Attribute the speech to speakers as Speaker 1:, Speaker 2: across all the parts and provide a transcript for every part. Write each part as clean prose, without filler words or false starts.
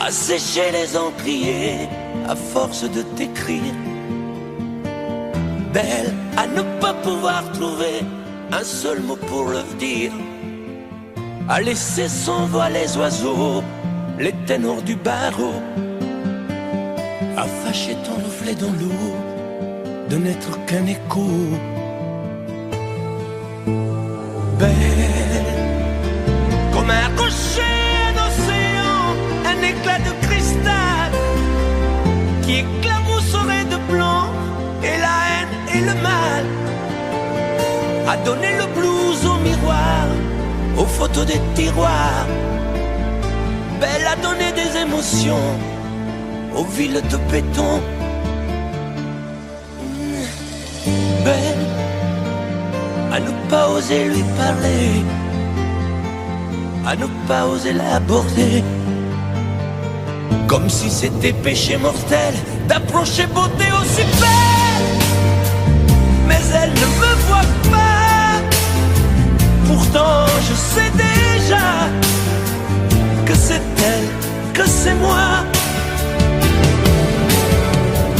Speaker 1: assécher les encriers à force de t'écrire. Belle à ne pas pouvoir trouver un seul mot pour le dire, à laisser s'envoler les oiseaux, les ténors du barreau, à fâcher ton reflet dans l'eau, de n'être qu'un écho. Belle comme un rocher d'océan, un éclat de cristal qui éclabousserait de blanc et la haine et le mal, à donner le blues au miroir, aux photos des tiroirs. Belle à donner des émotions aux villes de béton. Belle à ne pas oser lui parler, à ne pas oser l'aborder, comme si c'était péché mortel d'approcher beauté aussi belle. Mais elle ne me voit pas, pourtant je sais déjà que c'est elle, que c'est moi.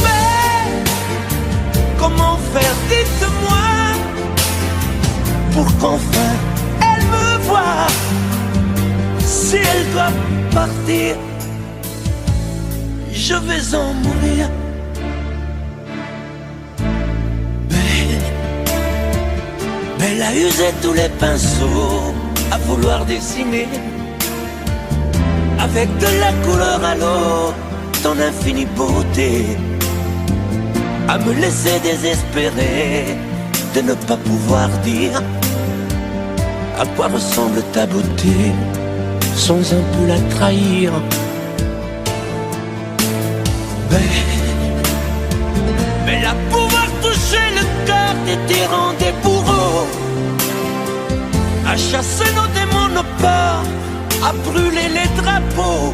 Speaker 1: Mais comment faire, dites-moi, pour qu'enfin elle me voie. Si elle doit partir, je vais en mourir. Belle a usé tous les pinceaux à vouloir dessiner avec de la couleur à l'eau ton infinie beauté, à me laisser désespérer de ne pas pouvoir dire à quoi ressemble ta beauté sans un peu la trahir. Belle à pouvoir toucher le cœur des tyrans, des bourreaux, à chasser nos démons, nos peurs, à brûler les drapeaux.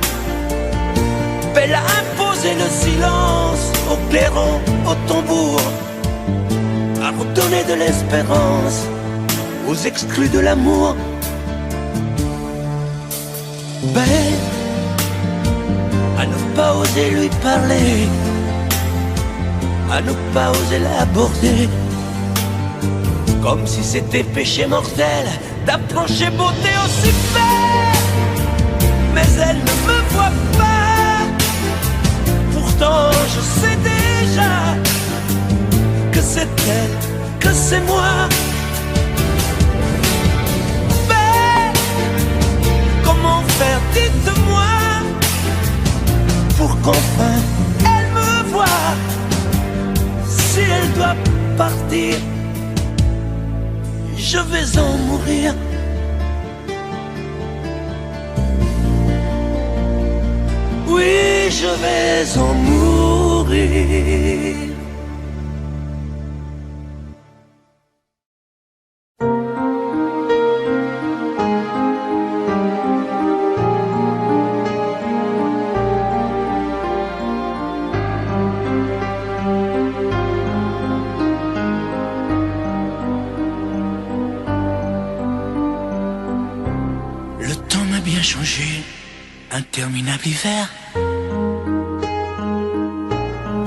Speaker 1: Belle à imposer le silence au clairon, au tambour, à redonner de l'espérance aux exclus de l'amour. Belle à ne pas oser lui parler, à ne pas oser l'aborder, comme si c'était péché mortel d'approcher beauté aussi belle. Mais elle ne me voit pas, pourtant je sais déjà que c'est elle, que c'est moi. Belle, comment faire, dites-moi, pour qu'enfin elle me voie. Si elle doit partir, je vais en mourir. Oui, je vais en mourir.
Speaker 2: Interminable hiver,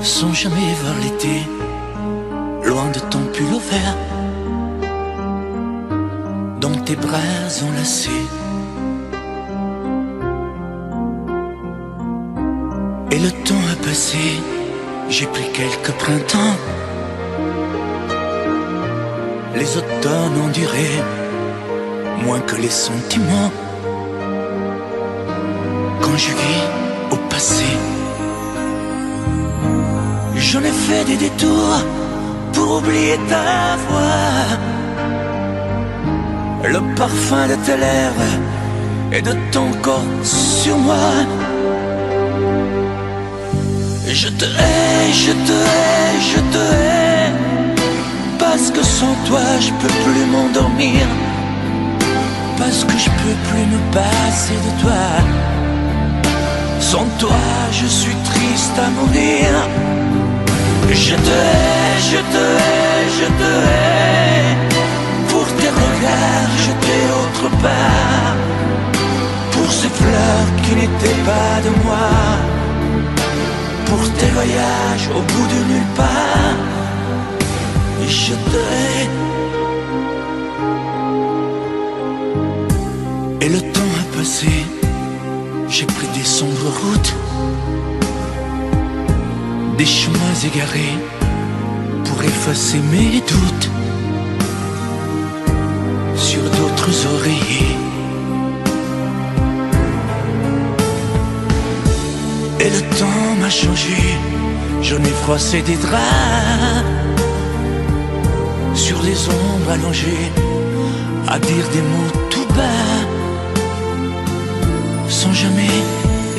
Speaker 2: sans jamais voir l'été, loin de ton pull au vert, dans tes bras enlacés. Et le temps a passé, j'ai pris quelques printemps, les automnes ont duré moins que les sentiments. Quand je vis au passé, j'en ai fait des détours pour oublier ta voix, le parfum de tes lèvres et de ton corps sur moi. Je te hais, je te hais, je te hais, parce que sans toi je peux plus m'endormir, parce que je peux plus me passer de toi. Sans toi, je suis triste à mourir. Je te hais, je te hais, je te hais, pour tes regards jetés autre part, pour pour ces fleurs qui n'étaient pas de moi, pour tes voyages au bout de nulle part. Et je te hais. Et le temps a passé, j'ai pris des sombres routes, des chemins égarés pour effacer mes doutes sur d'autres oreillers. Et le temps m'a changé, j'en ai froissé des draps sur des ombres allongées, à dire des mots tout bas, sans jamais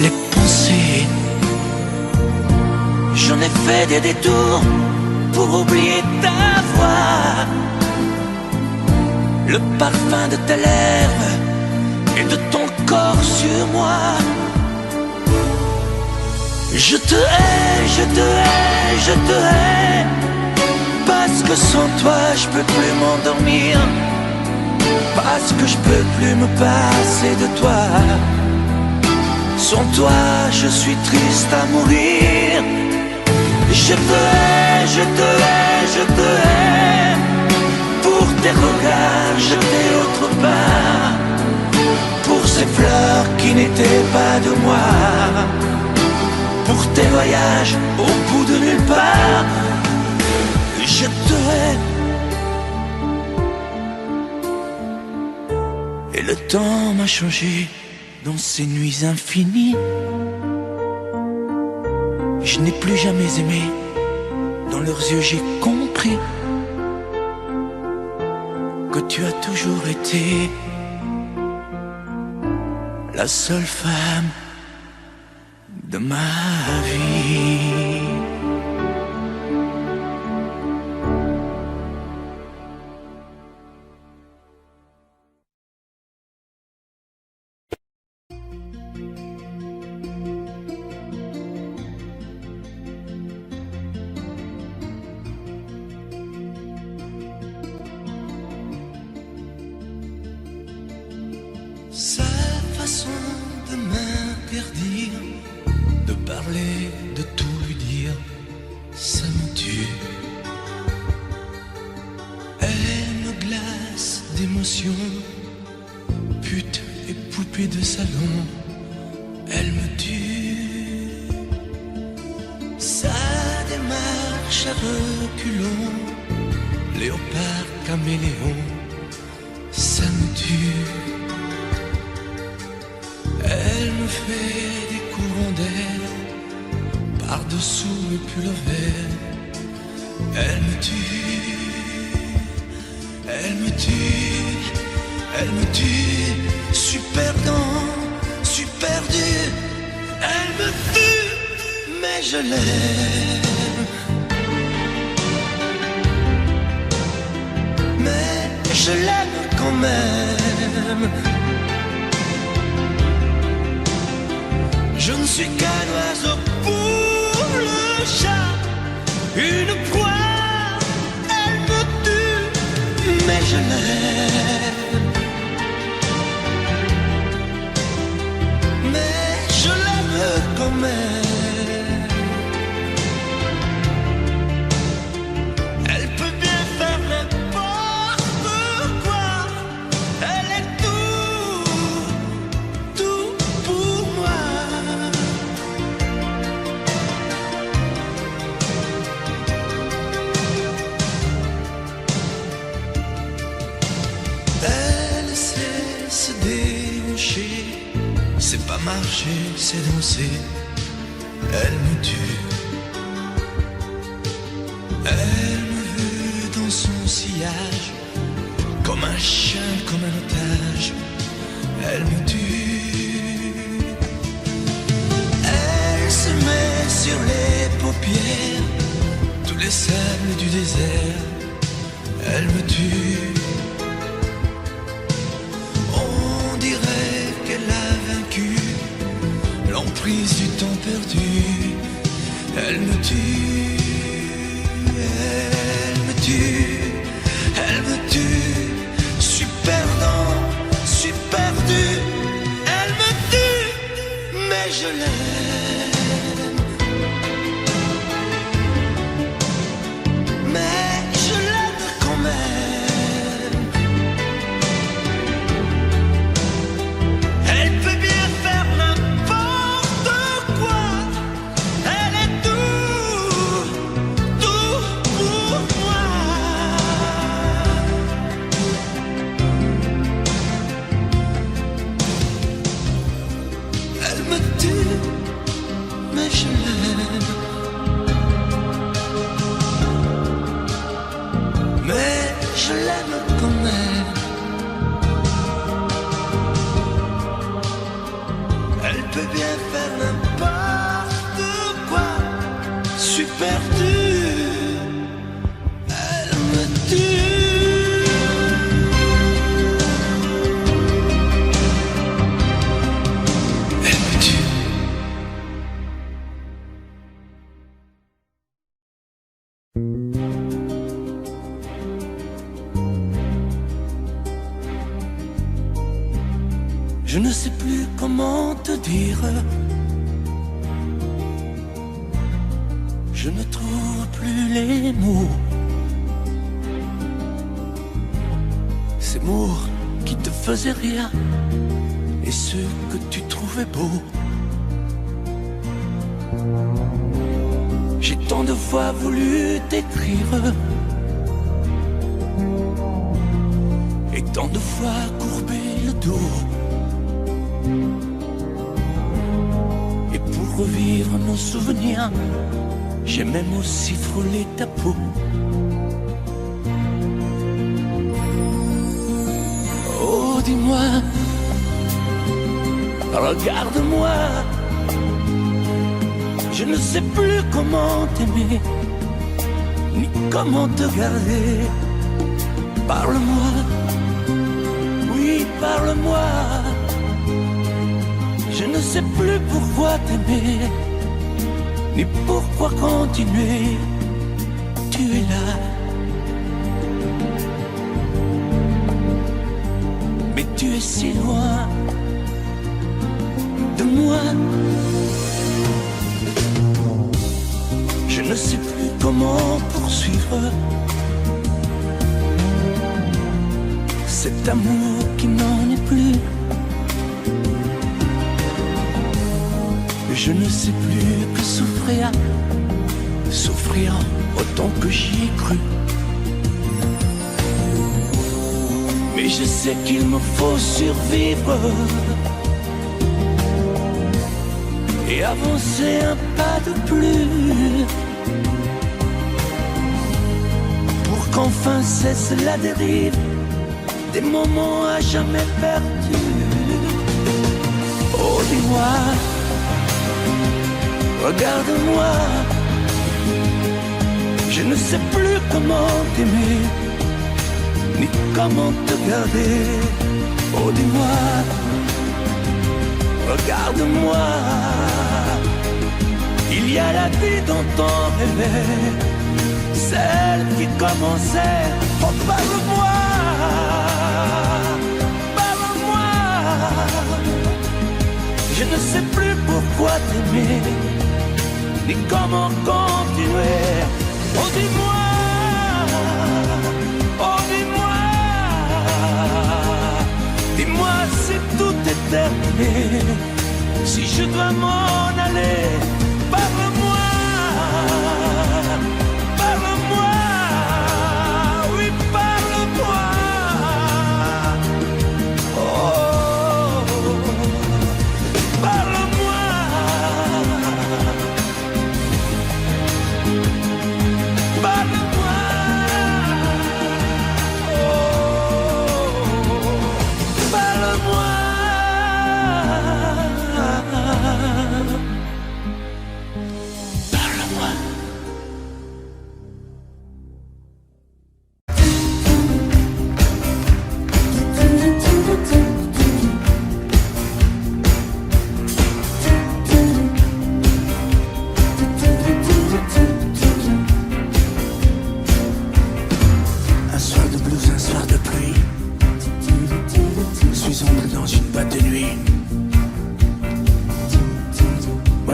Speaker 2: les penser. J'en ai fait des détours pour oublier ta voix, le parfum de tes lèvres et de ton corps sur moi. Je te hais, je te hais, je te hais, parce que sans toi je peux plus m'endormir, parce que je peux plus me passer de toi. Sans toi je suis triste à mourir. Je te hais, je te hais, je te hais, pour tes regards jetés autre part, pour ces fleurs qui n'étaient pas de moi, pour tes voyages au bout de nulle part. Je te hais. Et le temps m'a changé dans ces nuits infinies. Je n'ai plus jamais aimé, dans leurs yeux j'ai compris que tu as toujours été la seule femme de ma vie. Sa façon de m'interdire de parler, de tout lui dire, ça me tue. Elle me glace d'émotions, pute et poupée de salon, elle me tue. Sa démarche à reculons, léopard caméléon, ça me tue. Elle me fait des courants d'air par-dessous mes pullovers. Elle me tue, elle me tue, elle me tue. Suis perdant, suis perdu. Elle me tue, mais je l'aime. Mais je l'aime quand même. Je ne suis qu'un oiseau pour le chat, une proie, elle me tue, mais je l'aime. Mais je l'aime quand même. Elle peut bien faire n'importe quoi, elle est tout pour moi. Elle sait se déhancher, c'est pas marcher, c'est danser. Elle me tue. Elle me veut dans son sillage, comme un chien, comme un otage. Elle me tue. Elle se met sur les paupières tous les sables du désert. Elle me tue. On dirait qu'elle a vaincu l'emprise du temps perdu. Elle me tue, elle me tue, elle me tue. Suis perdant, suis perdu. Elle me je l'aime. Mais je l'aime quand même.
Speaker 1: Elle peut bien faire n'importe quoi. Elle est tout, tout pour moi.
Speaker 2: Elle me tue, mais je l'aime. Mais je l'aime quand même.
Speaker 1: Elle peut bien faire n'importe quoi.
Speaker 2: Super dur, elle me tue. Elle me tue. Je ne sais plus comment te dire. Je ne trouve plus les mots. Ces mots qui te faisaient rien et ceux que tu trouvais beaux. J'ai tant de fois voulu t'écrire et tant de fois courbé le dos. Et pour revivre nos souvenirs, j'ai même aussi frôlé ta peau. Oh, dis-moi, regarde-moi. Je ne sais plus comment t'aimer, ni comment te garder. Parle-moi, oui, parle-moi. Je ne sais plus pourquoi t'aimer, ni pourquoi continuer. Tu es là, mais tu es si loin de moi. Je ne sais plus comment poursuivre cet amour qui n'en est plus. Je ne sais plus que souffrir, souffrir autant que j'y ai cru. Mais je sais qu'il me faut survivre et avancer un pas de plus pour qu'enfin cesse la dérive des moments à jamais perdus. Oh, dis-moi, regarde-moi, je ne sais plus comment t'aimer, ni comment te garder. Oh, dis-moi, regarde-moi, il y a la vie dont on rêvait, celle qui commençait. Oh, parle-moi, parle-moi, je ne sais plus pourquoi t'aimer, ni comment continuer. Oh, dis-moi, oh, dis-moi, dis-moi si tout est terminé, si je dois m'en aller. Parle-moi, parle-moi, oui, parle-moi. Oh, parle-moi. Parle-moi, oh, parle-moi.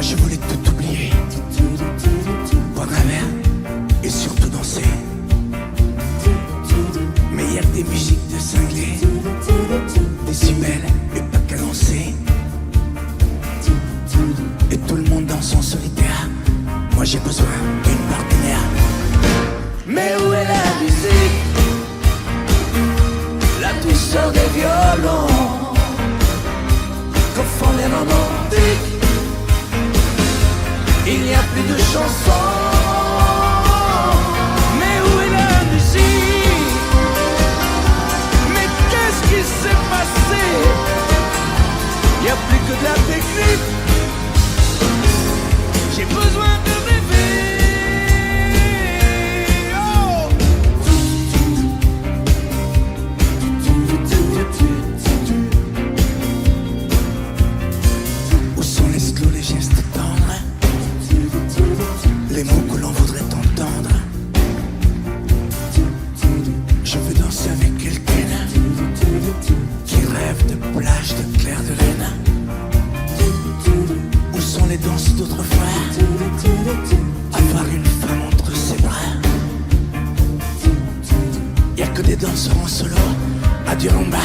Speaker 2: je voulais tout oublier, boire un verre et surtout danser. Mais y a des musiques de cinglés, décibels et pas cadencés. Et tout le monde danse en solitaire. Moi j'ai besoin d'une partenaire. Mais où est la musique? La douceur des violons qu'au fond les romantiques. Il n'y a plus de chansons. Mais où est la musique? Mais qu'est-ce qui s'est passé? Il n'y a plus que de la technique. J'ai besoin de rêver. Oh. Où sont les slows, les gestes tendres, les mots que l'on voudrait entendre? Je veux danser avec quelqu'un qui rêve de plage, de clair de lune. Où sont les danses d'autrefois? Avoir une femme entre ses bras. Y'a que des danseurs en solo. Adieu rumba,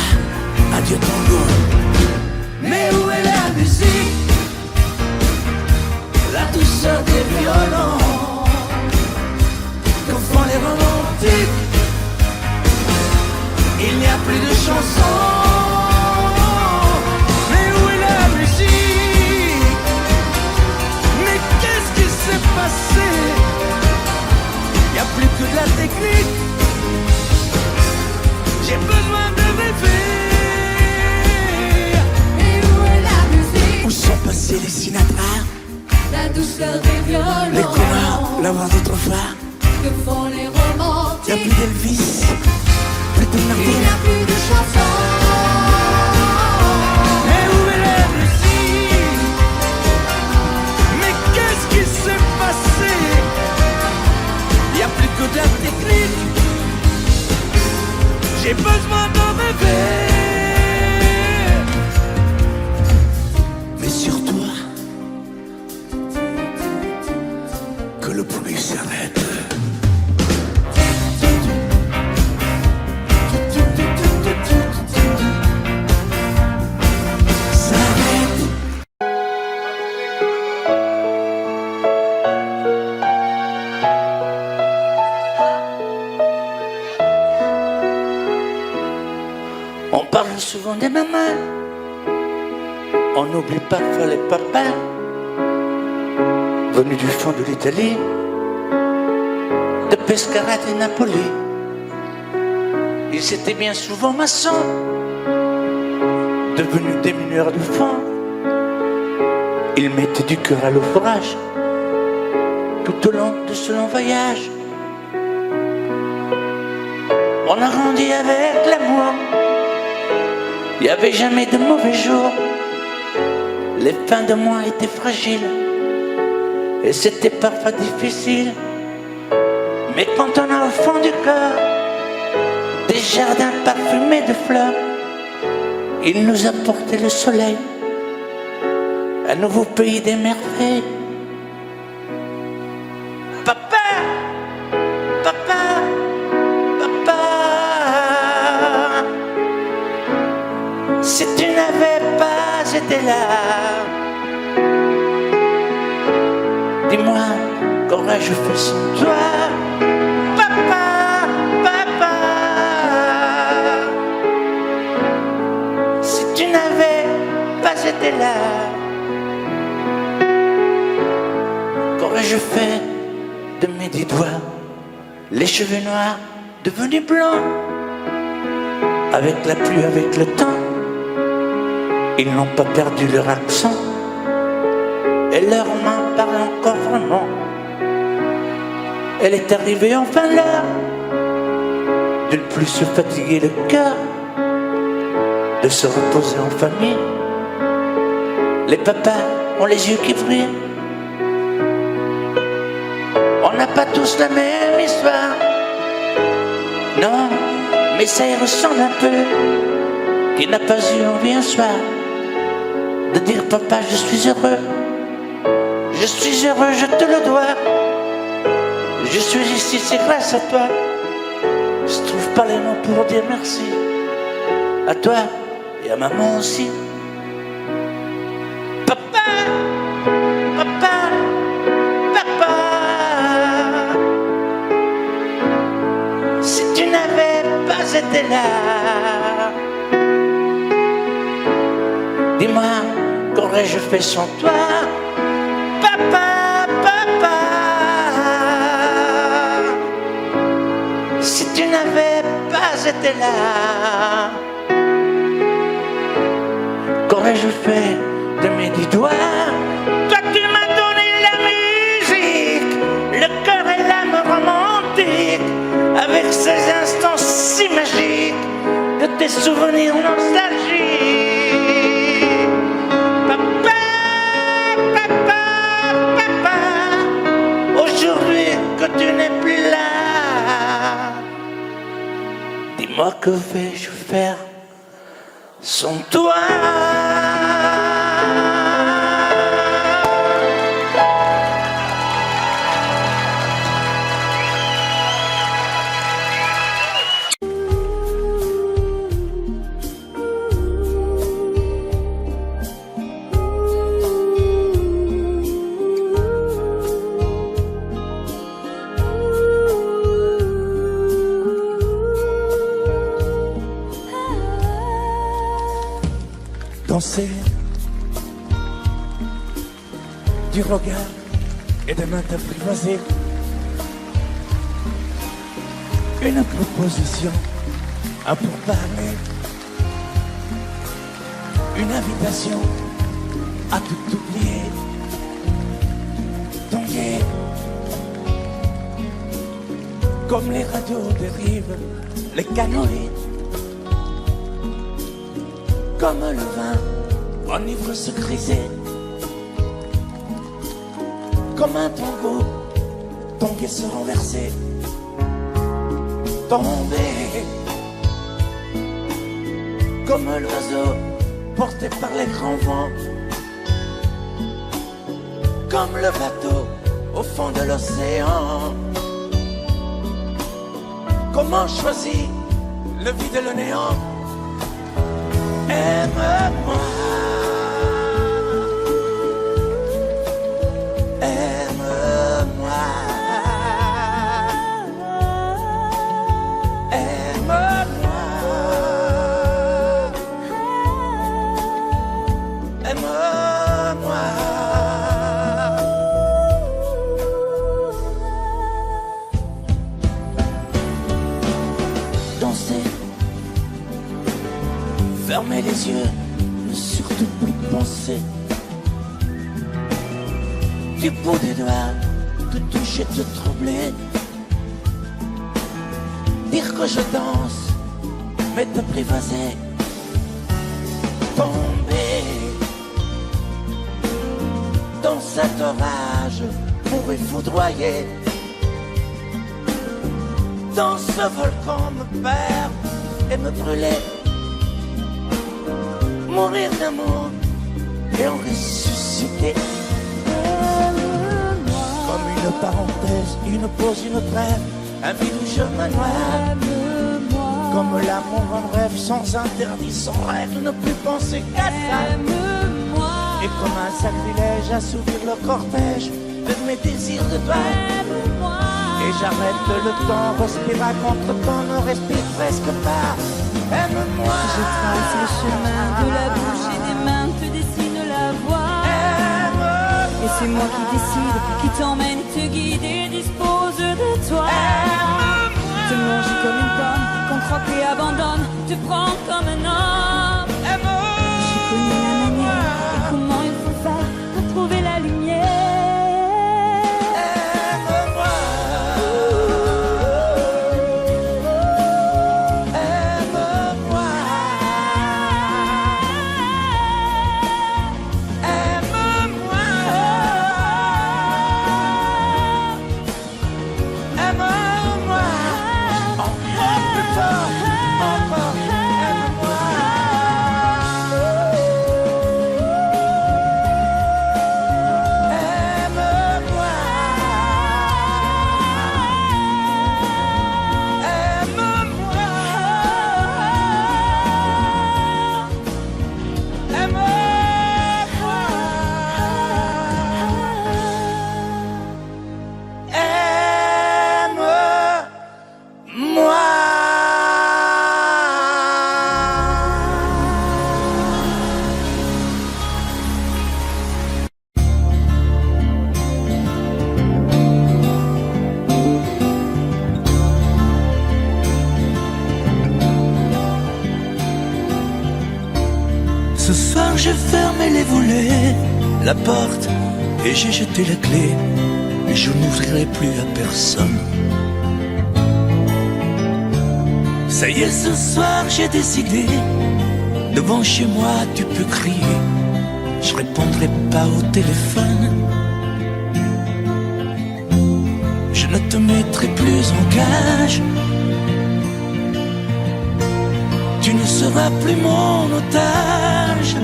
Speaker 2: adieu tango. Mais où est la musique? La douceur des violons qu'au fond les romantiques. Il n'y a plus de chansons. Mais où est la musique? Mais qu'est-ce qui s'est passé? Il n'y a plus que de la technique. J'ai besoin de rêver.
Speaker 3: Et où est la musique?
Speaker 2: Où sont passés les Sinatra,
Speaker 3: La douceur des violons
Speaker 2: les coureurs, la voix d'autrefois?
Speaker 3: que font les
Speaker 2: Y'a
Speaker 3: romantiques.
Speaker 2: plus d'Elvis, plus de
Speaker 3: Il
Speaker 2: Martin.
Speaker 3: n'y a plus de chansons.
Speaker 2: Mais où est la musique? Mais qu'est-ce qui s'est passé? Y'a plus que de la technique. J'ai besoin de rêver. Mais surtout que le bruit s'arrête. S'arrête. On parle souvent des mamans, on oublie parfois les papas venus du fond de l'Italie, de Pescara et Napoli. Ils étaient bien souvent maçons, devenus des mineurs de fond. Ils mettaient du cœur à l'ouvrage tout au long de ce long voyage. On a grandi avec l'amour. Il n'y avait jamais de mauvais jours. Les fins de mois étaient fragiles et c'était parfois difficile. Mais quand on a au fond du cœur des jardins parfumés de fleurs, il nous a porté le soleil, un nouveau pays des merveilles. Papa, papa, papa, si tu n'avais pas été là, dis-moi, qu'aurais-je fait sans toi? Papa, papa, si tu n'avais pas été là, qu'aurais-je fait de mes 10 doigts? Les cheveux noirs devenus blancs, avec la pluie, avec le temps, ils n'ont pas perdu leur accent, et leur main parle encore vraiment. Elle est arrivée enfin l'heure de ne plus se fatiguer le cœur, de se reposer en famille. Les papas ont les yeux qui brillent. On n'a pas tous la même histoire, non, mais ça y ressemble un peu. Qui n'a pas eu envie un soir de dire papa je suis heureux? Je suis heureux, je te le dois. Je suis ici, c'est grâce à toi. Je trouve pas les mots pour dire merci. À toi et à maman aussi. Papa, papa, papa. Si tu n'avais pas été là, dis-moi, qu'aurais-je fait sans toi? Papa, papa. Si tu n'avais pas été là, qu'aurais-je fait de mes 10 doigts? Toi tu m'as donné la musique, le cœur et l'âme romantique, avec ces instants si magiques de tes souvenirs nostalgiques. Papa, papa, papa, aujourd'hui que tu n'es plus là, dis-moi que vais-je faire sans toi? Danser du regard et de mains apprivoisées, une proposition à pourparler, une invitation à tout oublier, tanguer comme les radios dérivent, les canoës. Comme le vin enivre se griser, comme un tango, tanguer se renverser, tomber, comme l'oiseau porté par les grands vents, comme le bateau au fond de l'océan. Comment choisir le vide et le néant? Aime-moi, aime-moi, aime-moi, aime-moi. Danser, fermer les yeux, ne surtout plus penser. Du bout des doigts, te toucher, te troubler. Dire que je danse, mais t'apprivoiser. Tomber dans cet orage pour y foudroyer. Dans ce volcan me perdre et me brûler. Mourir d'amour et en ressusciter. Comme une parenthèse, une pause, une trêve, un vide où je me noie. Comme l'amour en rêve, sans interdit, sans règle, ne plus penser qu'à ça. Et comme un sacrilège, assouvir le cortège de mes désirs de toi. Et j'arrête le temps, respire à contre-temps, ne respire presque pas. Aime-moi.
Speaker 4: Je trace le chemin de la bouche et des mains te dessine la voie.
Speaker 2: Aime-moi.
Speaker 4: Et c'est moi qui décide, qui t'emmène, te guide et dispose de toi.
Speaker 2: Aime-moi.
Speaker 4: Te mange comme une pomme, qu'on croque et abandonne, te prend comme un homme.
Speaker 2: Aime-moi.
Speaker 4: J'ai connu la manière et comment il faut faire pour trouver la lumière.
Speaker 2: Encore plus fort, encore, aime-moi. les volets, la porte, et j'ai jeté la clé. Et je n'ouvrirai plus à personne. Ça y est, ce soir j'ai décidé. Devant chez moi tu peux crier, je répondrai pas au téléphone. Je ne te mettrai plus en cage. Tu ne seras plus mon otage.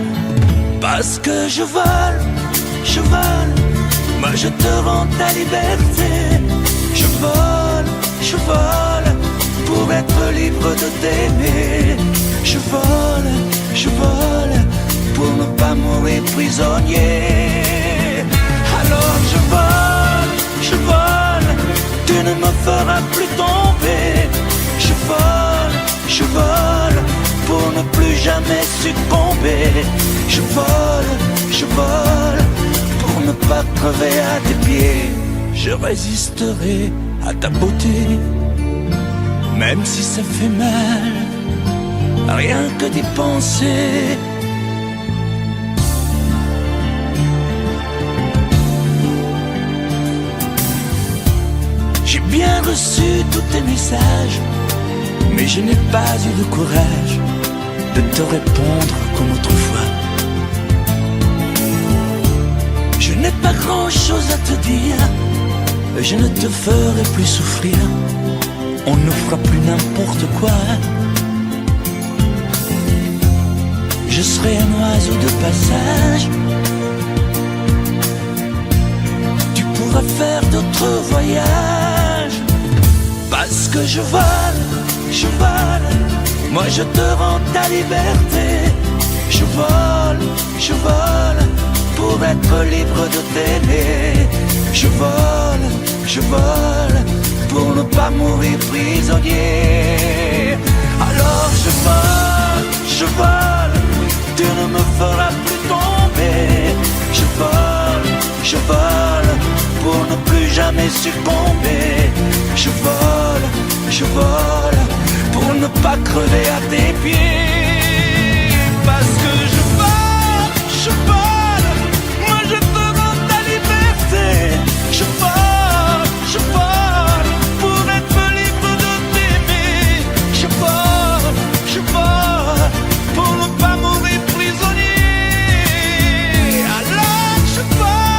Speaker 2: Parce que je vole, moi je te rends ta liberté. Je vole, pour être libre de t'aimer. Je vole, pour ne pas mourir prisonnier. Alors je vole, tu ne me feras plus tomber. Je vole, pour ne plus jamais succomber. Je vole, pour ne pas crever à tes pieds. Je résisterai à ta beauté, même si ça fait mal, rien que d'y penser. J'ai bien reçu tous tes messages, mais je n'ai pas eu le courage de te répondre comme autrefois. Je n'ai pas grand-chose à te dire, je ne te ferai plus souffrir. On ne fera plus n'importe quoi. Je serai un oiseau de passage. Tu pourras faire d'autres voyages. Parce que je vole, moi je te rends ta liberté. Je vole, pour être libre de t'aimer. Je vole, pour ne pas mourir prisonnier. Alors je vole, tu ne me feras plus tomber. Je vole, pour ne plus jamais succomber. Je vole, pour ne pas crever à tes pieds. Parce que je vole, moi je te rends ta liberté. Je vole, pour être libre de t'aimer. Je vole, pour ne pas mourir prisonnier. Alors je vole,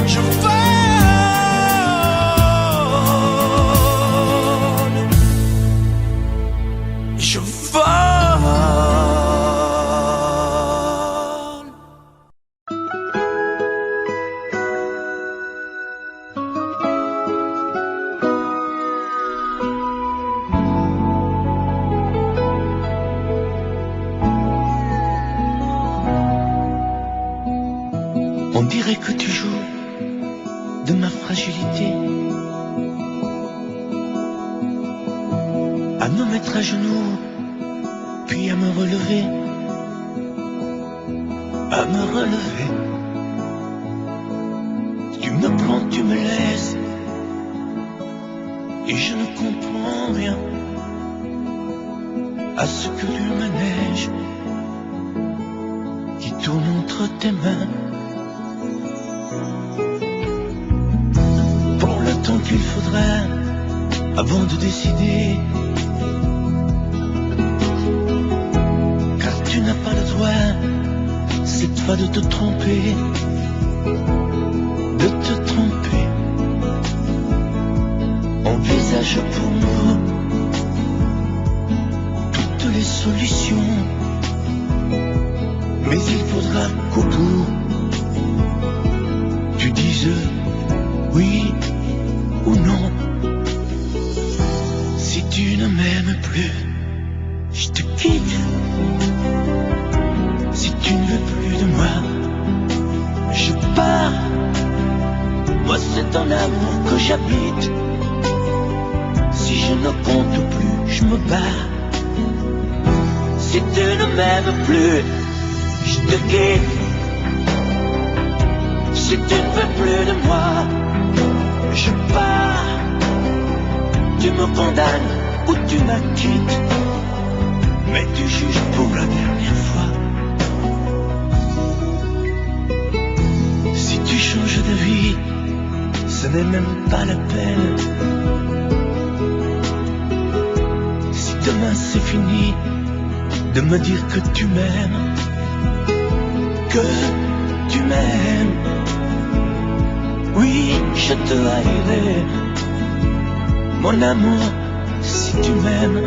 Speaker 2: je vole. On dirait que tu joues de ma fragilité, à me mettre à genoux, puis à me relever, Tu me prends, tu me laisses, et je ne comprends rien à ce que le manège qui tourne entre tes mains. Pour le temps qu'il faudra avant de décider, car tu n'as pas le droit cette fois de te tromper, Envisage pour nous toutes les solutions, mais il faudra qu'au bout tu dises oui ou non. Si tu ne m'aimes plus, je te quitte. Si tu ne veux plus de moi, je pars. Moi c'est ton amour que j'habite. Si je ne compte plus, je me bats. Si tu ne m'aimes plus, je te quitte. Si tu ne veux plus de moi, je pars. Tu me condamnes ou tu m'acquittes, mais tu juges pour la dernière fois. valait même pas la peine. Si demain c'est fini de me dire que tu m'aimes, que tu m'aimes, oui, je te haïrai, mon amour, si tu m'aimes,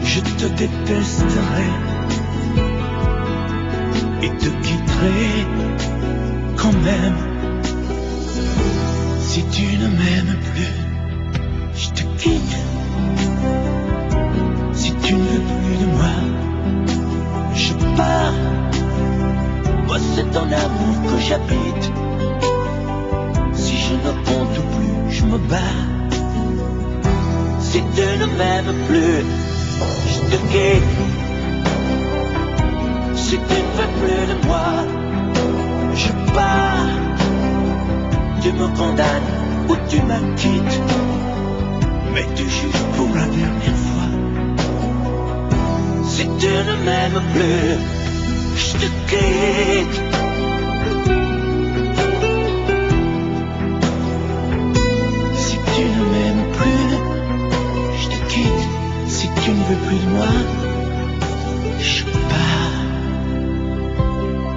Speaker 2: je te détesterai et te quitterai quand même. Si tu ne m'aimes plus, je te quitte. Si tu ne veux plus de moi, je pars. Moi c'est ton amour que j'habite. Si je ne compte plus, je me bats. Si tu ne m'aimes plus, je te quitte. Si tu ne veux plus de moi, je pars. Tu me condamnes ou tu m'acquittes, mais tu juges pour la dernière fois. Si tu ne m'aimes plus, je te quitte. Si tu ne m'aimes plus, je te quitte. Si tu ne veux plus de moi, je pars.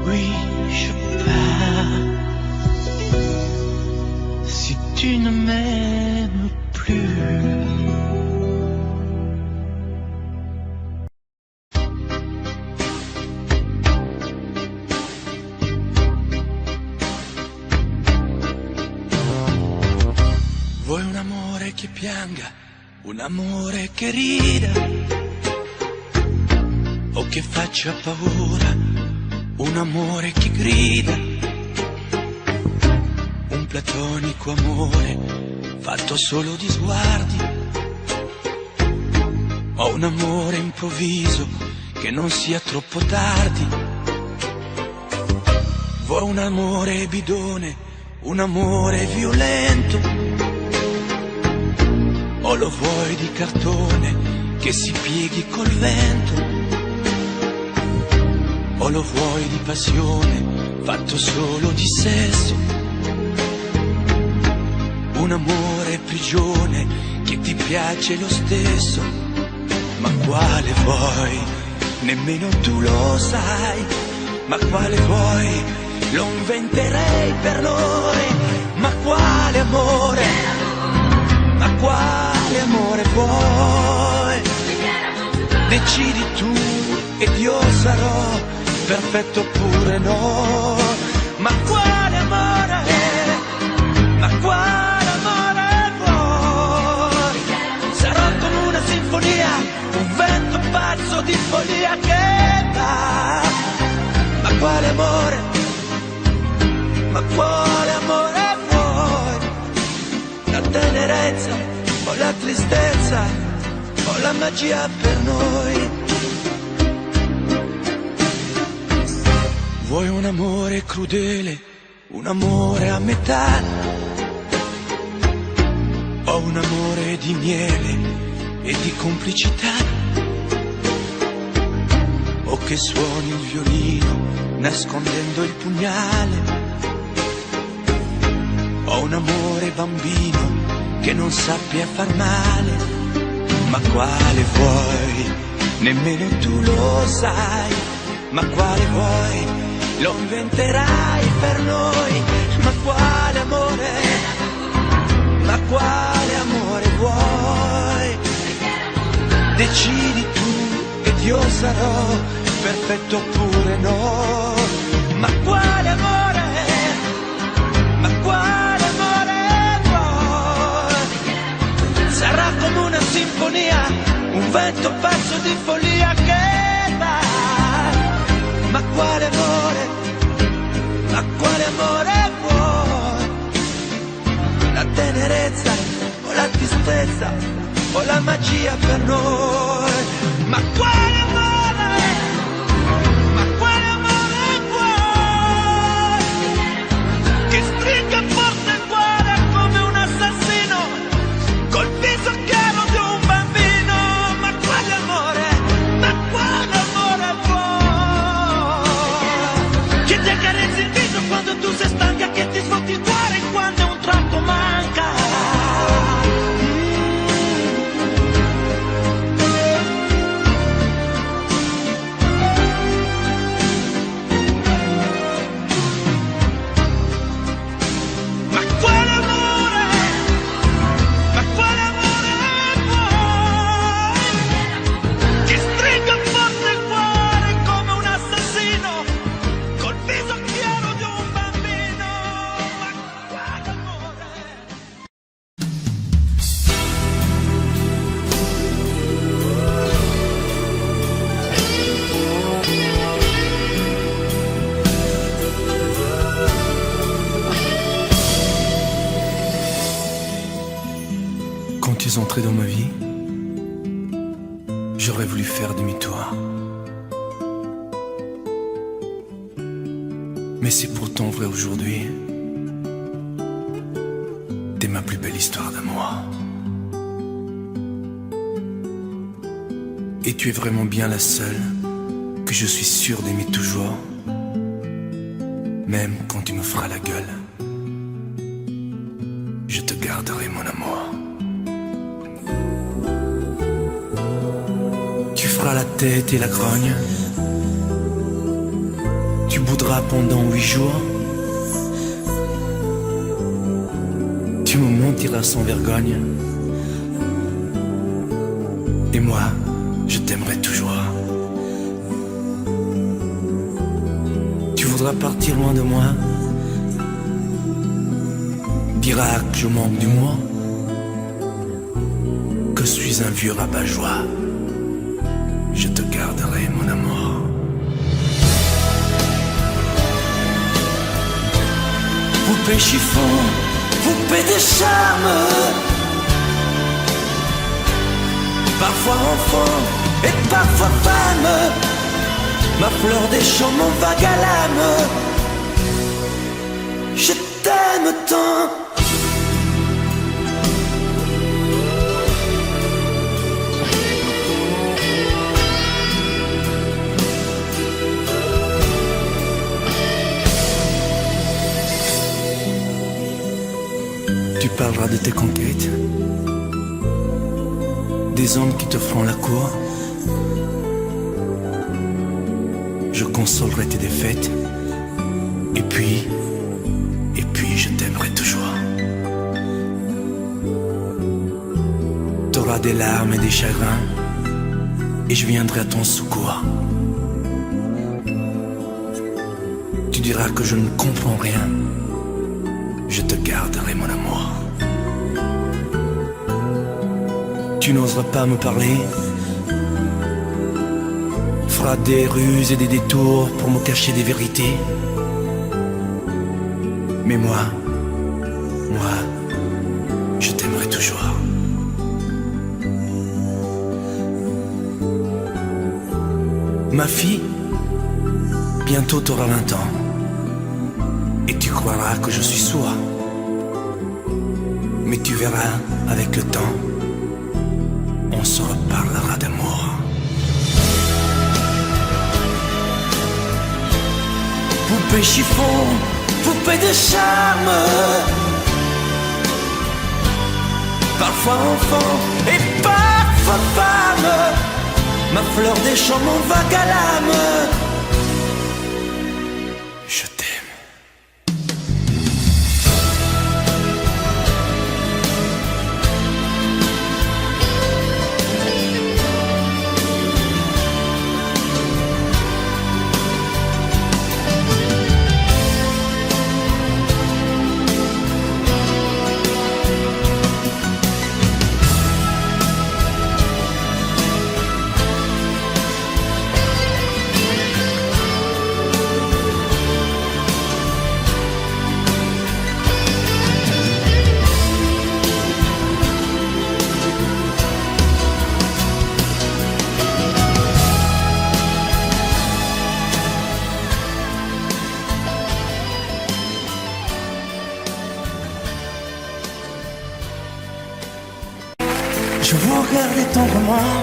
Speaker 2: Oui, je pars. Si tu ne m'aimes plus. Vuoi un amore che pianga, un amore che rida, o che faccia paura, un amore che grida, un platonico amore fatto solo di sguardi, o un amore improvviso che non sia troppo tardi. Vuoi un amore bidone, un amore violento, o lo vuoi di cartone che si pieghi col vento, o lo vuoi di passione fatto solo di sesso, un amore prigione che ti piace lo stesso. Ma quale vuoi? Nemmeno tu lo sai. Ma quale vuoi? Lo inventerei per noi. Ma quale amore? Ma quale amore vuoi? Decidi tu ed io sarò perfetto oppure no. Ma quale amore? Ma quale amore vuoi? Sarò come una sinfonia, un vento pazzo di follia che va. Ma quale amore? Ma quale amore vuoi? La tenerezza o la tristezza o la magia per noi? Vuoi un amore crudele, un amore a metà, o un amore di miele e di complicità, o che suoni il violino nascondendo il pugnale, o un amore bambino che non sappia far male. Ma quale vuoi? Nemmeno tu lo sai. Ma quale vuoi? Lo inventerai per noi. Ma quale amore? Ma quale amore vuoi? Decidi tu ed io sarò perfetto oppure no. Ma quale amore? Ma quale amore vuoi? Sarà come una sinfonia, un vento pazzo di follia che va. Ma quale amore? Ma quale amore vuoi? La tenerezza o la tristezza o la magia per noi? Ma quale amore? Ma quale amore vuoi? Che stringa forte il cuore come un assassino col viso chiaro di un bambino. Ma quale amore? Ma quale amore vuoi? Che ti accarezzi il viso quando tu sei stanca, che ti sfotti il cuore quando
Speaker 5: que dans ma vie, j'aurais voulu faire demi-tour. Mais c'est pourtant vrai aujourd'hui. T'es ma plus belle histoire d'amour. Et tu es vraiment bien la seule que je suis sûr d'aimer toujours. Même quand tu me feras la gueule, je te garderai mon amour. Tu feras la tête et la grogne. Tu boudras pendant 8 jours. Tu me mentiras sans vergogne. Et moi, je t'aimerai toujours. Tu voudras partir loin de moi. Diras que je manque d'humour, que je suis un vieux rabat-joie. Je te garderai mon amour. Poupée chiffon, poupée des charmes, parfois enfant et parfois femme, ma fleur des champs, mon vague à l'âme. Je t'aime tant. Tu parleras de tes conquêtes, des hommes qui te feront la cour. Je consolerai tes défaites. Et puis je t'aimerai toujours. T'auras des larmes et des chagrins, et je viendrai à ton secours. Tu diras que je ne comprends rien. Je te garderai mon amour. Tu n'oseras pas me parler, feras des ruses et des détours pour me cacher des vérités. Mais moi, je t'aimerai toujours. Ma fille, bientôt t'auras 20 ans. Et tu croiras que je suis sourd. Mais tu verras, avec le temps, on se reparlera d'amour. Poupée chiffon, poupée de charme, parfois enfant et parfois femme, ma fleur des champs, mon vague à l'âme. Je t'aime. Je vous regardais tendrement,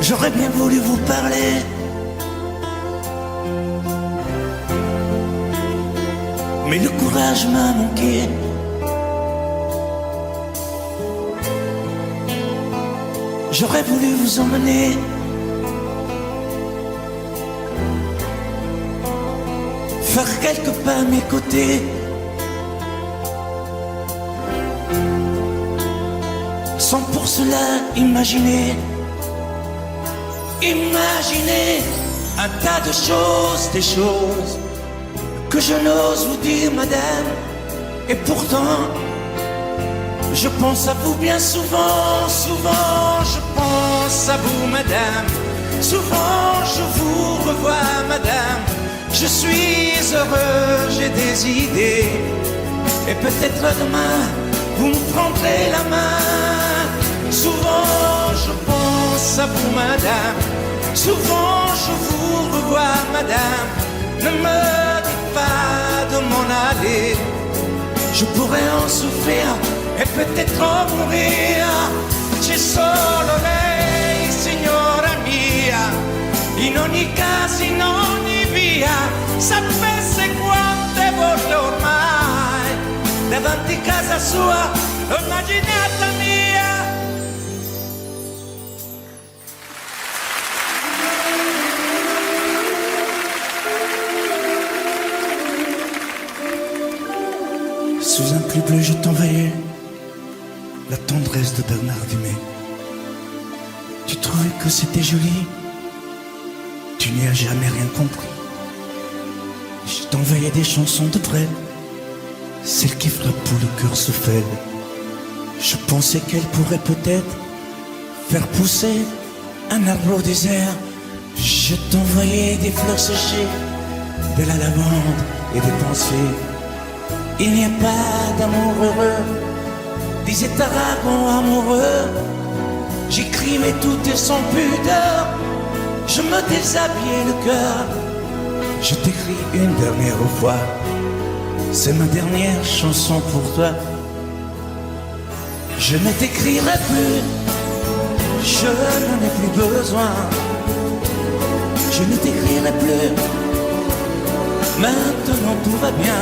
Speaker 5: j'aurais bien voulu vous parler, mais le courage m'a manqué. J'aurais voulu vous emmener faire quelques pas à mes côtés, sans pour cela imaginer un tas de choses, des choses que je n'ose vous dire, madame. Et pourtant, je pense à vous bien souvent, souvent je pense à vous, madame. Souvent je vous revois, madame. Je suis heureux, j'ai des idées, Et peut-être demain, vous me prendrez la main. Souvent je pense à vous, madame. Souvent je vous revois, madame. Ne me dites pas de m'en aller. Je pourrais en souffrir e peut-être en mourir. C'è solo lei, signora mia. In ogni caso, in ogni via. Sapesse quante volte ormai davanti casa sua l'ho immaginata mia. Sous un pli bleu, je t'envoyais la tendresse de Bernard Dumay. Tu trouvais que c'était joli, tu n'y as jamais rien compris. Je t'envoyais des chansons de Brel, celles qui frappent où le cœur se fêle. Je pensais qu'elle pourrait peut-être faire pousser un arbre au désert. Je t'envoyais des fleurs séchées, de la lavande et des pensées. Il n'y a pas d'amour heureux, disait Aragon amoureux. J'écris mais tout est sans pudeur, je me déshabillais le cœur. Je t'écris une dernière fois, c'est ma dernière chanson pour toi. Je ne t'écrirai plus, je n'en ai plus besoin. Je ne t'écrirai plus, maintenant tout va bien.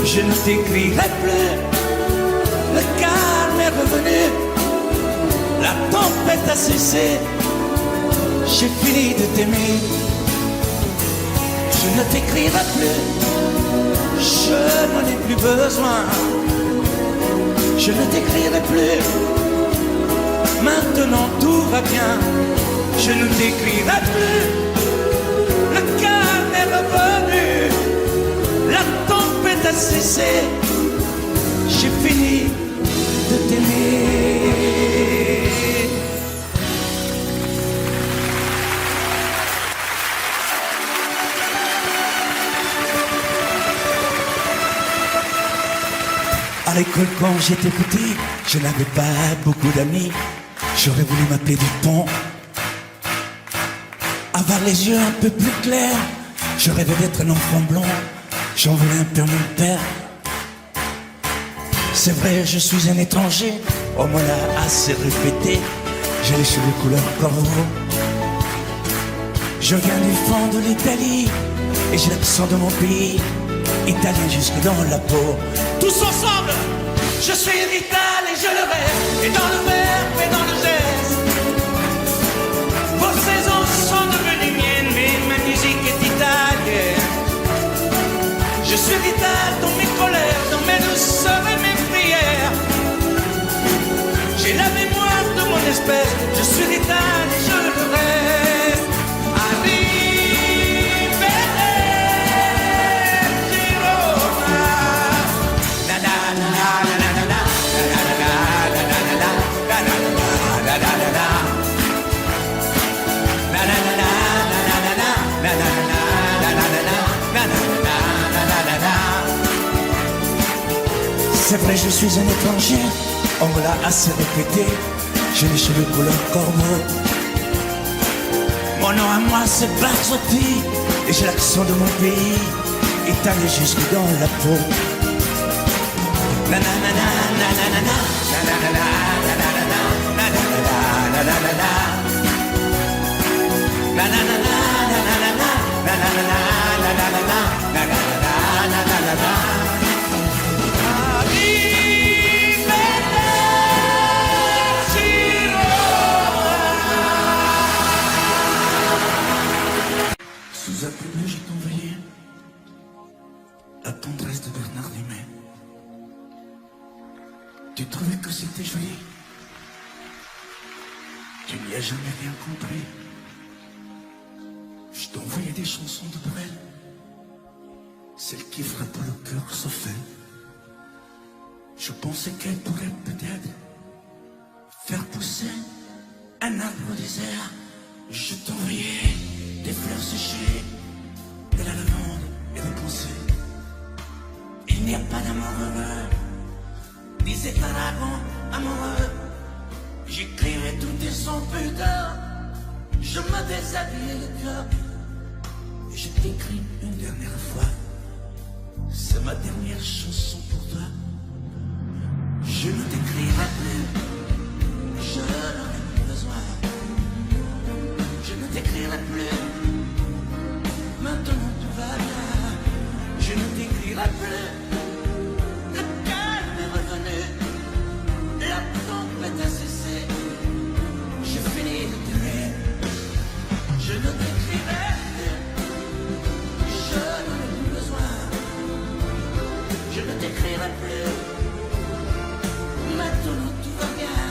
Speaker 5: Je ne t'écrirai plus, le calme est revenu, la tempête a cessé, j'ai fini de t'aimer. Je ne t'écrirai plus, je n'en ai plus besoin. Je ne t'écrirai plus, maintenant tout va bien. Je ne t'écrirai plus, le calme est revenu, la tempête a cessé, j'ai fini de t'aimer. À l'école quand j'étais petit, je n'avais pas beaucoup d'amis. J'aurais voulu m'appeler Dupont, avoir les yeux un peu plus clairs. Je rêvais d'être un enfant blond, j'en voulais un peu à mon père. C'est vrai, je suis un étranger, on m'en a assez répété. J'ai les cheveux couleur corbeau. Je viens du fond de l'Italie et j'ai l'accent de mon pays, italien jusque dans la peau. Tous ensemble, je suis vital et je le rêve, et dans le verbe et dans le geste. Vos saisons sont devenues miennes, mais ma musique est italienne. Je suis vital dans mes colères, dans mes douceurs et mes prières. J'ai la mémoire de mon espèce, je suis vital et je le rêve. C'est vrai, je suis un étranger, on me l'a assez répété. J'ai les cheveux couleur corbeau. Mon nom à moi c'est Barzotti, et j'ai l'accent de mon pays, italien jusque dans la peau. Sous un peu bleu, je t'envoyais la tendresse de Bernard Dumay. Tu trouvais que c'était joli, tu n'y as jamais rien compris. Je t'envoyais des chansons de Brel, celles qui frappent le cœur se fait. Je pensais qu'elle pourrait peut-être faire pousser un arbre au désert. Je t'envoyais des fleurs séchées, de la lavande et des pensées. Il n'y a pas d'amour amoureux. Disait Aragon, amoureux, j'écrivais tout et sans pudeur. Je me déshabillais le cœur. Et je t'écris une dernière fois. C'est ma dernière chanson pour toi. Je ne t'écrirai plus. Je n'en ai plus besoin. Je ne t'écrirai plus. Maintenant tout va bien. Je ne t'écrirai plus. Le calme est revenu. La tempête a cessé. J'ai fini de t'aimer. Je ne t'écrirai plus. Je n'en ai plus besoin. Je ne t'écrirai plus. Maintenant tout va bien.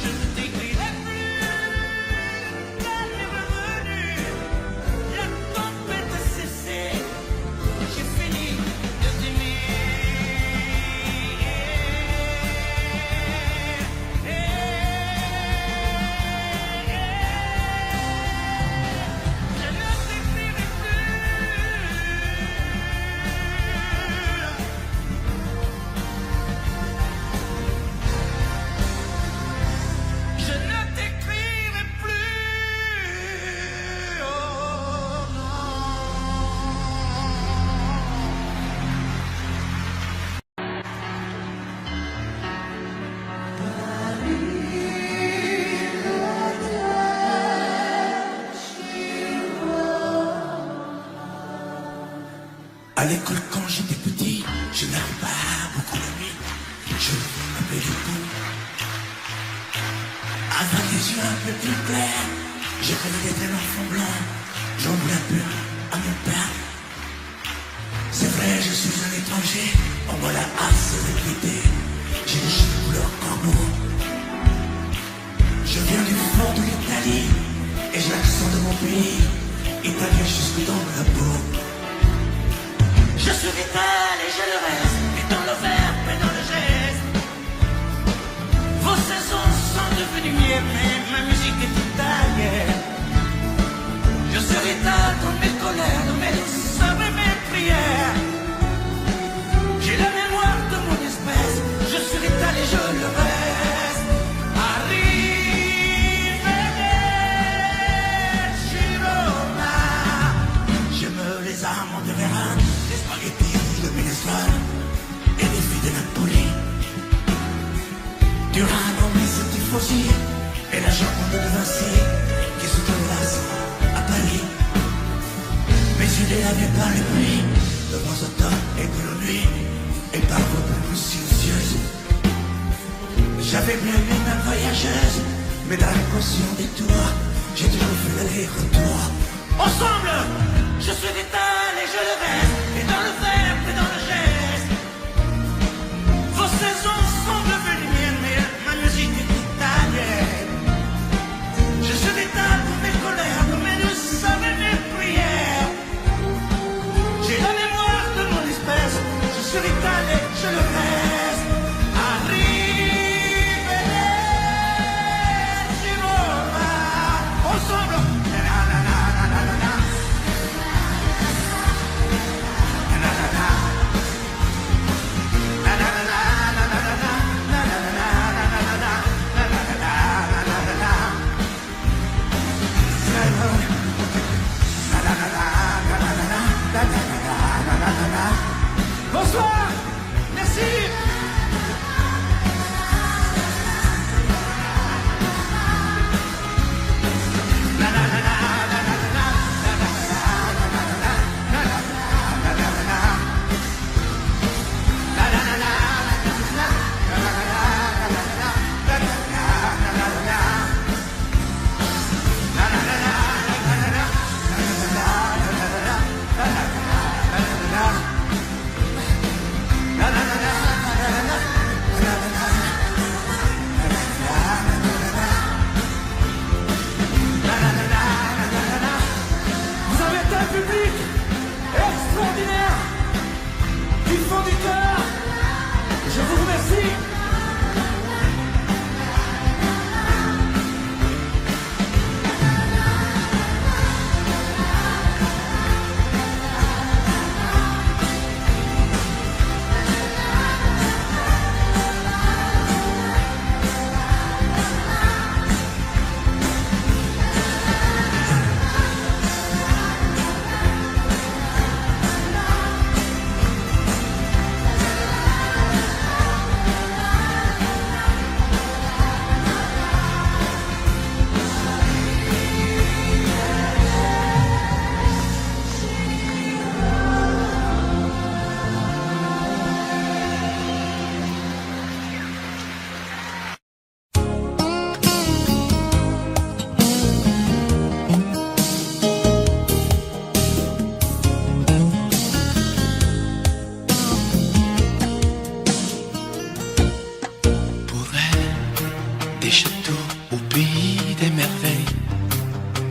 Speaker 5: Je ne t'écrirai plus. Calme est revenu. La tempête a cessé. J'ai fini de t'aimer. Je ne t'écrirai plus. Je ne t'écrirai plus. Oh non. À l'école quand j'étais petit, je n'avais pas beaucoup d'amis. Je m'appelais du coup. Avec les yeux un peu plus clairs, j'ai rêvé d'être un enfant blanc. J'en voulais un peu à mon père. C'est vrai, je suis un étranger, on voit la hâte de quitter. J'ai les cheveux couleur corbeau. Je viens du fort de l'Italie, et j'ai l'accent de mon pays, italien jusque dans la peau. Je suis vital et je le reste, et dans le verbe et dans le geste. Vos saisons sont devenues miennes, mais ma musique est italienne. Je suis vital dans mes colères, dans mes douces et mes prières. J'ai la mémoire de mon espèce, je suis vital et je le reste. Arrivederci Roma. J'aime les amandes de Vérone, les spaghettis, le minestrone et les filles de Napoli. Durano, mes tifosi et la Joconde de Vinci qui se terrasse à Paris. Mes yeux délavés par les pluies, de vents automne et de la nuit, et par vos plus silencieuses. J'avais bien aimé ma voyageuse, mais dans l'équation des tours, j'ai toujours fait l'aller-retour. Ensemble, je suis vital et je le reste, et dans le verbe et dans le geste. Vos saisons sont devenues miennes, mais ma musique est italienne. Je suis vital pour mes colères, pour mes douces et mes prières. J'ai la mémoire de mon espèce, je suis vital et je le reste. Arrivederci Roma. Ensemble. Na, na, na, na, na, na, na.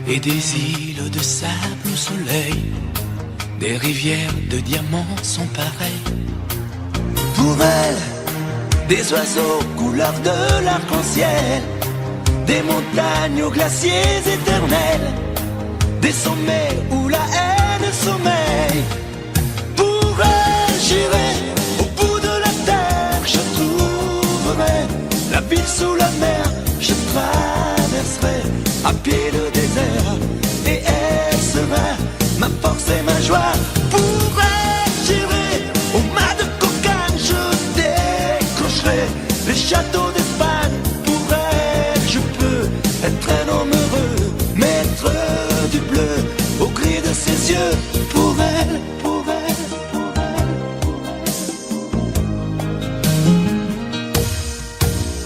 Speaker 2: et des îles de sable au soleil, des rivières de diamants sont pareilles.
Speaker 5: Pour elle, des oiseaux couleur de l'arc-en-ciel, des montagnes aux glaciers éternels, des sommets où la haine sommeille. Pour elle, j'irai au bout de la terre, je trouverai la ville sous la mer, je traverserai à pied le désert, et elle sera ma force et ma joie. Pour elle, j'irai au mât de cocagne, je décrocherai les châteaux d'Espagne. Pour elle, je peux être un homme heureux, maître du bleu au gris de ses yeux. Pour elle, pour elle, pour elle, pour elle.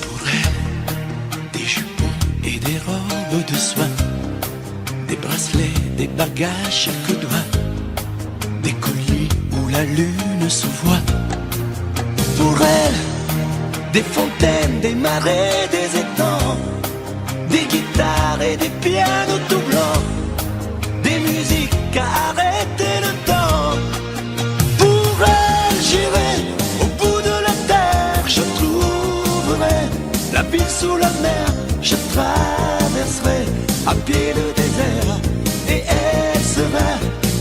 Speaker 2: Pour elle, des jupons et des robes de soie, des bracelets, des bagages à chaque doigt, des colliers où la lune se voit.
Speaker 5: Pour elle, des fontaines, des marais, des étangs, des guitares et des pianos tout blancs, des musiques à arrêter le temps. Pour elle, j'irai au bout de la terre, je trouverai la ville sous la mer, je traverserai à pied le désert, et elle sera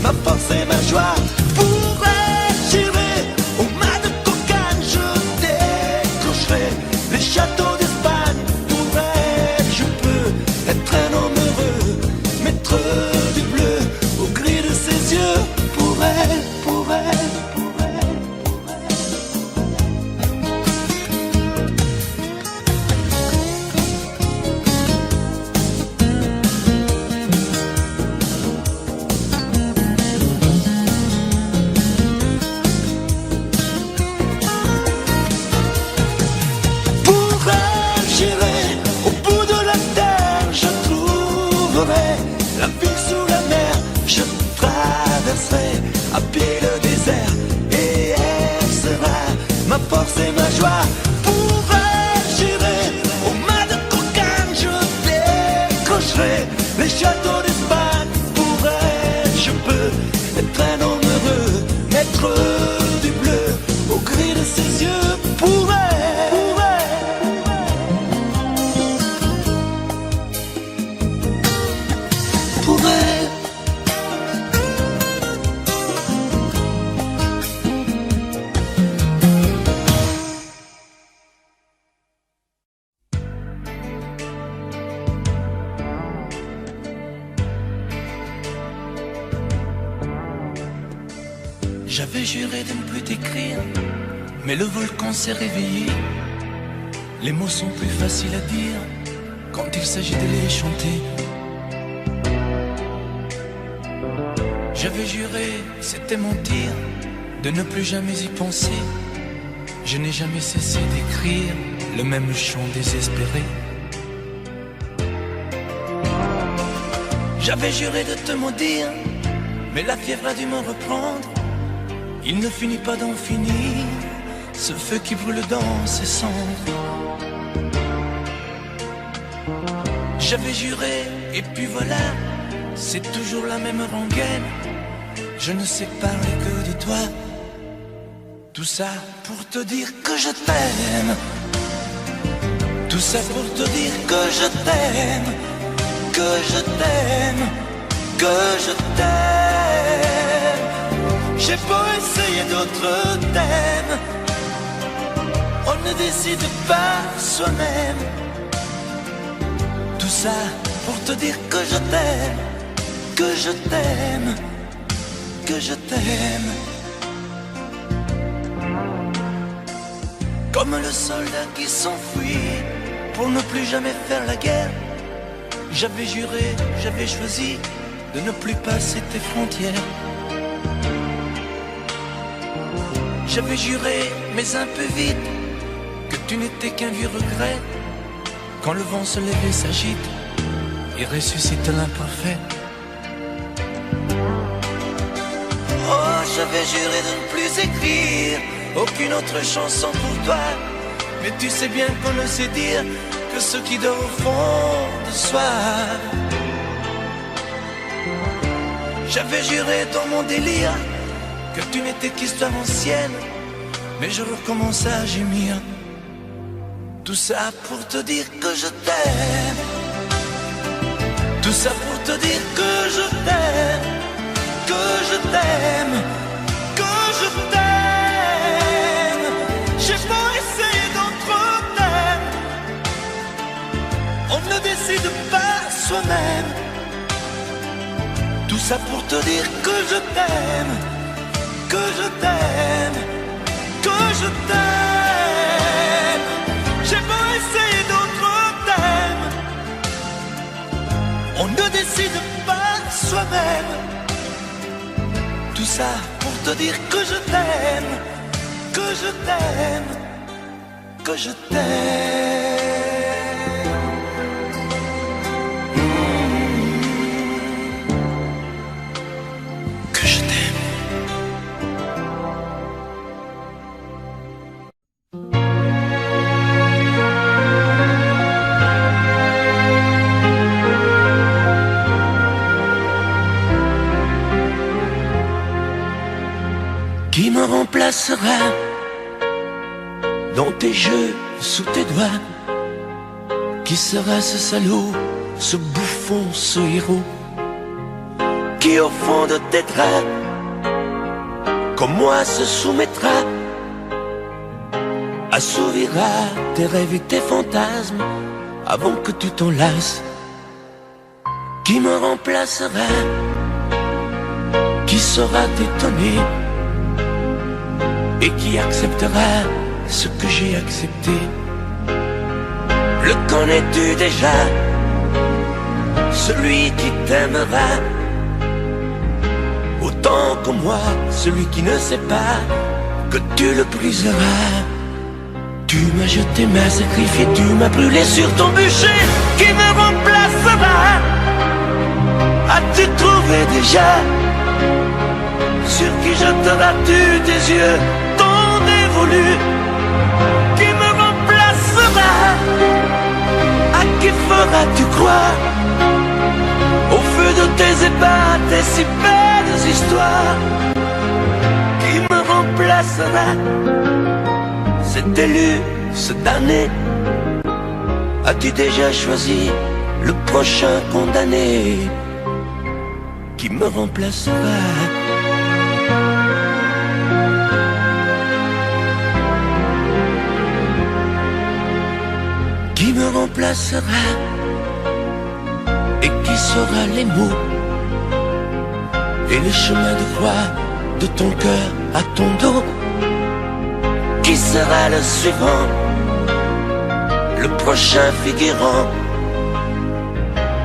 Speaker 5: ma force et ma joie. Pour elle, j'irai au mât de cocagne, je décrocherai les châteaux d'Espagne. Pour elle, je peux être un homme heureux, maître du bleu au gris de ses yeux. Pour elle, pour elle, pour elle, pour elle. Pour elle, j'irai au bout de la terre, je trouverai la ville sous la mer, je traverserai à pied le désert, et elle sera ma force et ma joie. Pour elle, j'irai au mât de cocagne, je décrocherai les châteaux d'Espagne. Pour elle, je peux être un homme heureux, maître du bleu au gris de ses yeux. Pour elle, pour elle, pour elle.
Speaker 2: J'avais juré de ne plus t'écrire, mais le volcan s'est réveillé. Les mots sont plus faciles à dire quand il s'agit de les chanter. J'avais juré, c'était mentir, de ne plus jamais y penser. Je n'ai jamais cessé d'écrire le même chant désespéré. J'avais juré de te maudire, mais la fièvre a dû me reprendre. Il ne finit pas d'en finir, ce feu qui brûle dans ses cendres. J'avais juré, et puis voilà, c'est toujours la même rengaine. Je ne sais parler que de toi. Tout ça pour te dire que je t'aime. Tout ça pour te dire que je t'aime, que je t'aime, que je t'aime. J'ai beau essayer d'autres thèmes, on ne décide pas soi-même. Tout ça pour te dire que je t'aime, que je t'aime, que je t'aime. Comme le soldat qui s'enfuit pour ne plus jamais faire la guerre. J'avais juré, j'avais choisi de ne plus passer tes frontières. J'avais juré, mais un peu vite, que tu n'étais qu'un vieux regret. Quand le vent se lève et s'agite, il ressuscite l'imparfait. Oh, j'avais juré de ne plus écrire aucune autre chanson pour toi. Mais tu sais bien qu'on ne sait dire que ce qui dort au fond de soi.
Speaker 5: J'avais juré dans mon délire que tu n'étais qu'histoire ancienne, mais je recommence à gémir. Tout ça pour te dire que je t'aime. Tout ça pour te dire que je t'aime, que je t'aime, que je t'aime. J'ai beau essayer d'entre thèmes, on ne décide pas soi-même. Tout ça pour te dire que je t'aime, que je t'aime, que je t'aime. J'ai beau essayer d'autres thèmes, on ne décide pas soi-même. Tout ça pour te dire que je t'aime, que je t'aime, que je t'aime. Qui me remplacera dans tes jeux, sous tes doigts? Qui sera ce salaud, ce bouffon, ce héros? Qui au fond de tes draps, comme moi, se soumettra, assouvira tes rêves et tes fantasmes avant que tu t'en lasses? Qui me remplacera? Qui saura t'étonner et qui acceptera ce que j'ai accepté? Le connais-tu déjà, celui qui t'aimera autant que moi, celui qui ne sait pas que tu le briseras? Tu m'as jeté, m'as sacrifié, tu m'as brûlé sur ton bûcher. Qui me remplacera? As-tu trouvé déjà sur qui jetteras-tu tes yeux ton dévolu? Qui me remplacera? À qui feras-tu croire au feu de tes ébats, tes si belles histoires? Qui me remplacera? Cet élu, ce damné, as-tu déjà choisi le prochain condamné? Qui me remplacera? Qui me remplacera et qui saura les mots et les chemins de croix de ton cœur à ton dos? Qui sera le suivant, le prochain figurant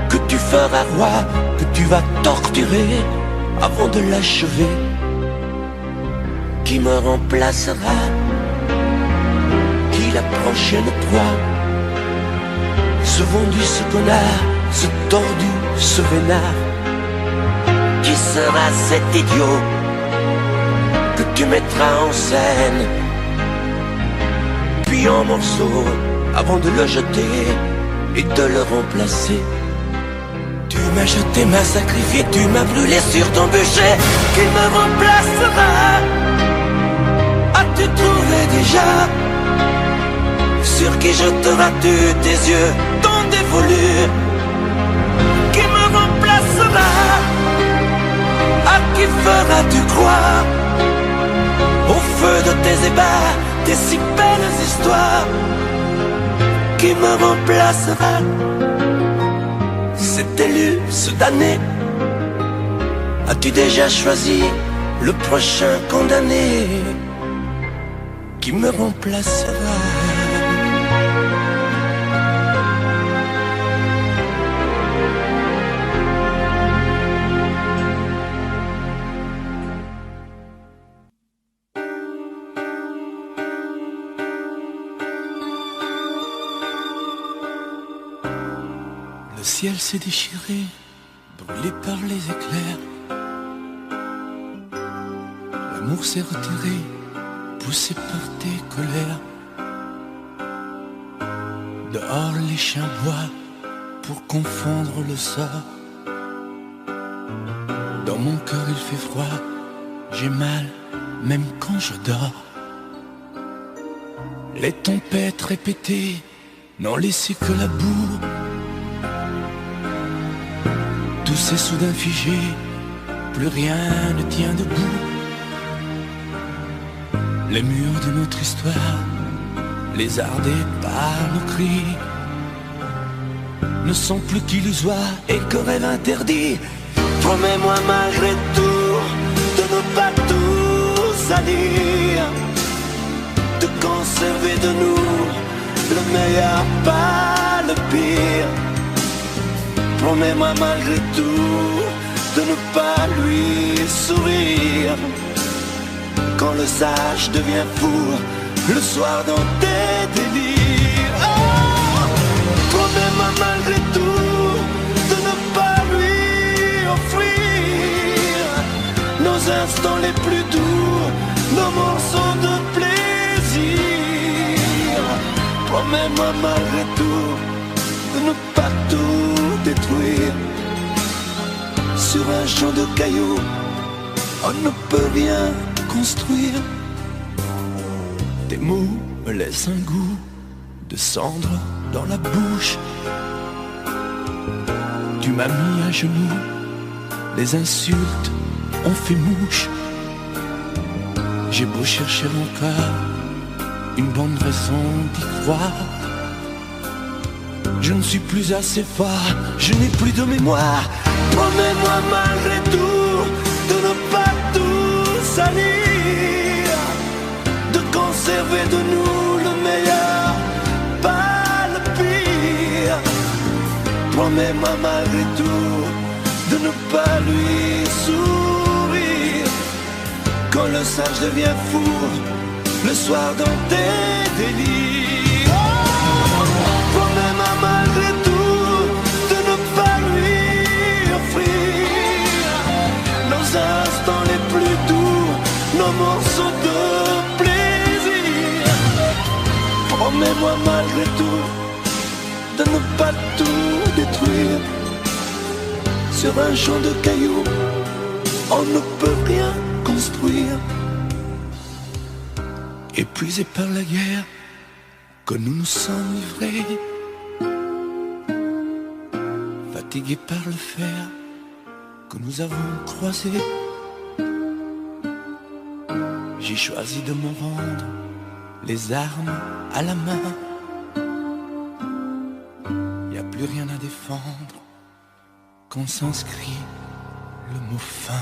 Speaker 5: que tu feras roi, que tu vas torturer avant de l'achever? Qui me remplacera? Qui la prochaine proie? Ce vendu, ce connard, ce tordu, ce vénard? Qui sera cet idiot que tu mettras en scène, puis en morceaux, avant de le jeter et de le remplacer? Tu m'as jeté, m'as sacrifié, tu m'as brûlé sur ton bûcher. Qui me remplacera? As-tu trouvé déjà sur qui jetteras-tu tes yeux ton dévolu? Qui me remplacera? À qui feras-tu croire au feu de tes ébats, tes si belles histoires? Qui me remplacera? Cet élu, ce damné, as-tu déjà choisi le prochain condamné? Qui me remplacera? Le ciel s'est déchiré, brûlé par les éclairs. L'amour s'est retiré, poussé par tes colères. Dehors les chiens boivent pour confondre le sort. Dans Dans mon cœur il fait froid, j'ai mal, même quand je dors. Les tempêtes répétées n'ont laissé que la boue. Tout s'est soudain figé, plus rien ne tient debout. Les murs de notre histoire, lézardés par nos cris, ne sont plus qu'illusoires et que rêve interdit. Promets-moi malgré tout de ne pas tout salir, de conserver de nous le meilleur, pas le pire. Promets-moi malgré tout de ne pas lui sourire quand le sage devient fou le soir dans tes délires. Oh, promets-moi malgré tout de ne pas lui offrir nos instants les plus doux, nos morceaux de plaisir. Promets-moi malgré tout de ne pas tout détruire. Sur un champ de cailloux, on ne peut rien construire. Tes mots me laissent un goût de cendre dans la bouche. Tu m'as mis à genoux, les insultes ont fait mouche. J'ai beau chercher encore une bonne raison d'y croire, je ne suis plus assez fort, je n'ai plus de mémoire. Promets-moi malgré tout de ne pas tout salir, de conserver de nous le meilleur, pas le pire. Promets-moi malgré tout de ne pas lui sourire quand le sage devient fou le soir dans tes délires. Oh, promets-moi malgré tout de ne pas lui offrir nos instants les plus doux, nos morceaux de plaisir. Promets-moi malgré tout de ne pas tout détruire. Sur un champ de cailloux, on ne peut rien construire. Épuisés par la guerre que nous nous sommes livrés, fatigués par le fer que nous avons croisé, j'ai choisi de me rendre les armes à la main. Y a plus rien à défendre quand s'inscrit le mot fin.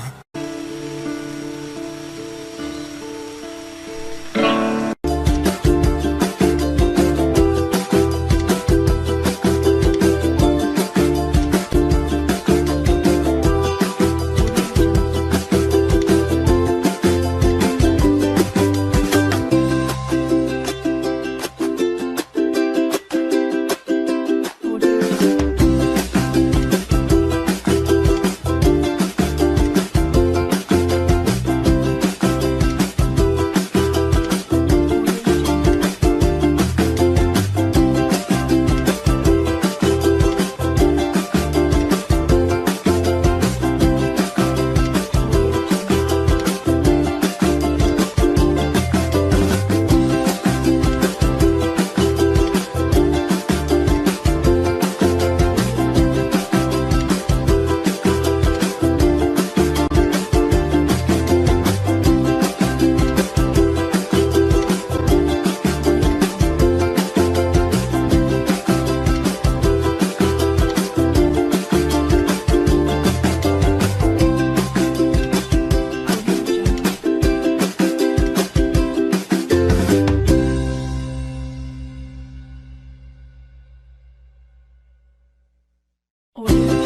Speaker 4: Audio